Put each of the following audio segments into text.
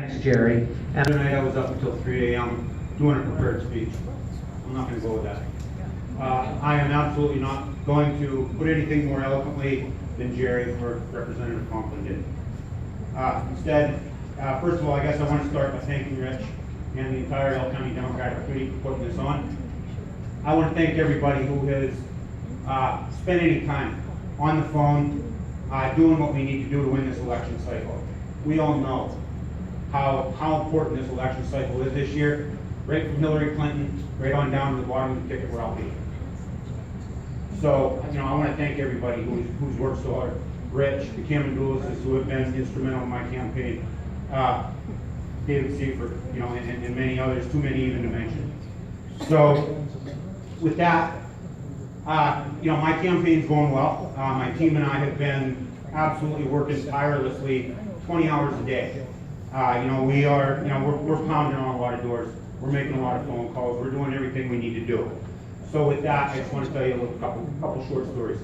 Thanks, Jerry. And tonight I was up until 3 a.m. doing a prepared speech. I'm not going to go with that. I am absolutely not going to put anything more eloquently than Jerry or Representative Conklin did. Instead, first of all, I guess I want to start by thanking Rich and the entire L County Democratic Committee for putting this on. I want to thank everybody who has spent any time on the phone doing what we need to do to win this election cycle. We all know how important this election cycle is this year, right from Hillary Clinton, right on down to the bottom of the ticket where I'll be. So, I want to thank everybody who's worked so hard. Rich, the Camandulas, who have been instrumental in my campaign, David Seifert, and many others, too many even to mention. So, with that, my campaign's going well. My team and I have been absolutely working tirelessly 20 hours a day. We're pounding on a lot of doors. We're making a lot of phone calls. We're doing everything we need to do. So with that, I just want to tell you a couple short stories.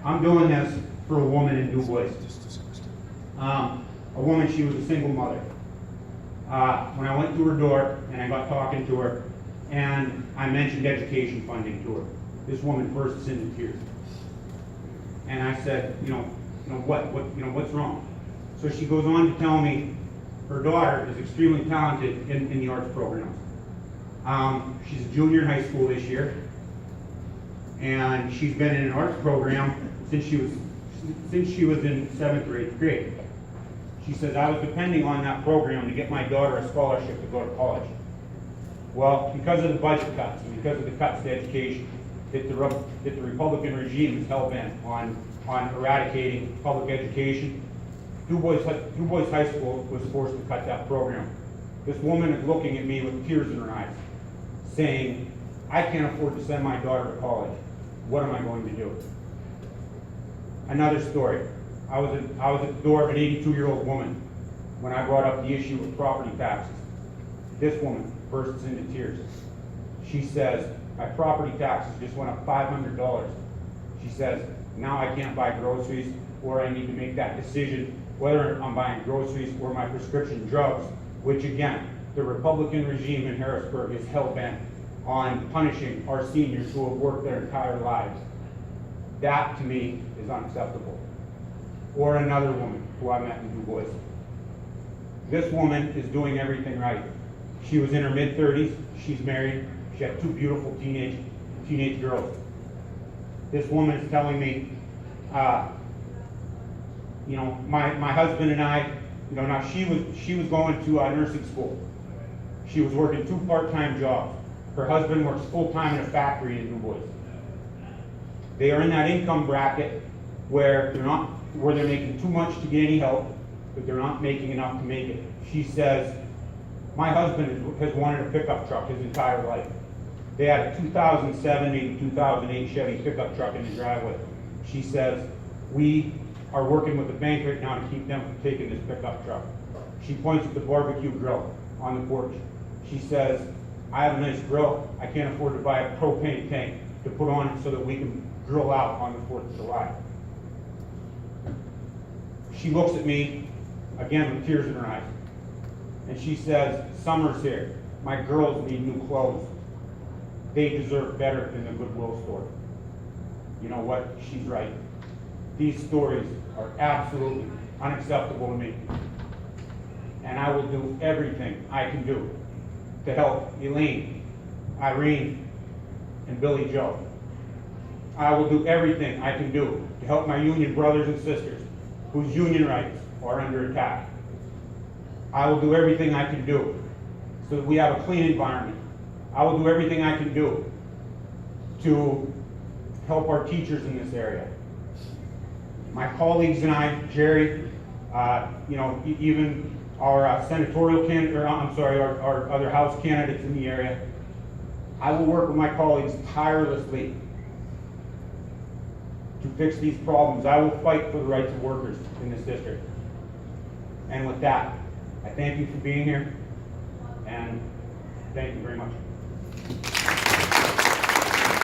I'm doing this for a woman in Du Bois. A woman, she was a single mother. When I went to her door and I got talking to her, and I mentioned education funding to her, this woman bursts into tears. And I said, what's wrong? So she goes on to tell me her daughter is extremely talented in the arts programs. She's a junior in high school this year, and she's been in an arts program since she was in 7th or 8th grade. She says, I was depending on that program to get my daughter a scholarship to go to college. Well, because of the budget cuts and because of the cuts to education that the Republican regime is hell-bent on eradicating public education, Du Bois High School was forced to cut that program. This woman is looking at me with tears in her eyes, saying, I can't afford to send my daughter to college. What am I going to do? Another story. I was at the door of an 82-year-old woman when I brought up the issue of property taxes. This woman bursts into tears. She says, my property taxes just went up $500. She says, now I can't buy groceries, or I need to make that decision whether I'm buying groceries or my prescription drugs, which again, the Republican regime in Harrisburg is hell-bent on punishing our seniors who have worked their entire lives. That, to me, is unacceptable. Or another woman who I met in Du Bois. This woman is doing everything right. She was in her mid-30s, she's married, she had 2 beautiful teenage girls. This woman is telling me, my husband and I, now she was going to nursing school. She was working 2 part-time jobs. Her husband works full-time in a factory in Du Bois. They are in that income bracket where they're making too much to get any help, but they're not making enough to make it. She says, my husband has wanted a pickup truck his entire life. They had a 2007, maybe 2008 Chevy pickup truck in the driveway. She says, we are working with the Banquet now to keep them from taking this pickup truck. She points at the barbecue grill on the porch. She says, I have a nice grill. I can't afford to buy a propane tank to put on it so that we can grill out on the 4th of July. She looks at me, again with tears in her eyes, and she says, summer's here. My girls need new clothes. They deserve better than the Goodwill store. You know what? She's right. These stories are absolutely unacceptable to me. And I will do everything I can do to help Elaine, Irene, and Billy Joe. I will do everything I can do to help my union brothers and sisters whose union rights are under attack. I will do everything I can do so that we have a clean environment. I will do everything I can do to help our teachers in this area. My colleagues and I, Jerry, even our senatorial candidate, our other House candidates in the area, I will work with my colleagues tirelessly to fix these problems. I will fight for the rights of workers in this district. And with that, I thank you for being here, and thank you very much.